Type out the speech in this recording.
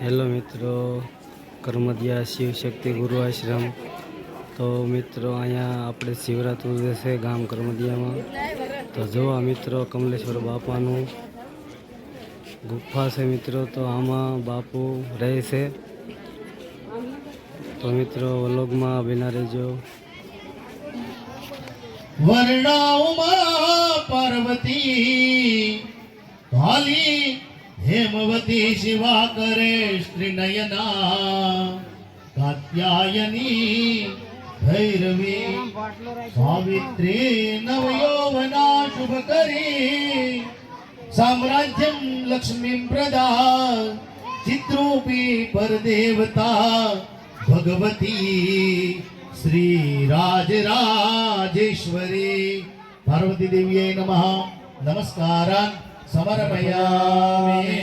Hello મિત્રો, કરમદિયા શિવશક્તિ ગુરુ આશ્રમ. તો મિત્રો અહીંયા આપણે શિવરાત્રી ઉજવશે ગામ કરમદિયામાં. તો જોવા મિત્રો કમલેશ્વર બાપાનું ગુફા છે મિત્રો. તો આમાં બાપુ રહે છે. તો મિત્રો વ્લોગમાં બિના રહેજો. વર્ણાઓમાં પાર્વતી ભાલી हेमवती शिवा करे श्रीनयना कात्यायनी भैरवी सावित्री नवयौवना शुभ करी साम्राज्यम लक्ष्मी प्रदा चित्रूपी परदेवता भगवती श्री राजराजेश्वरी पार्वती देवी नमः नमस्कारान् समर्पयामि।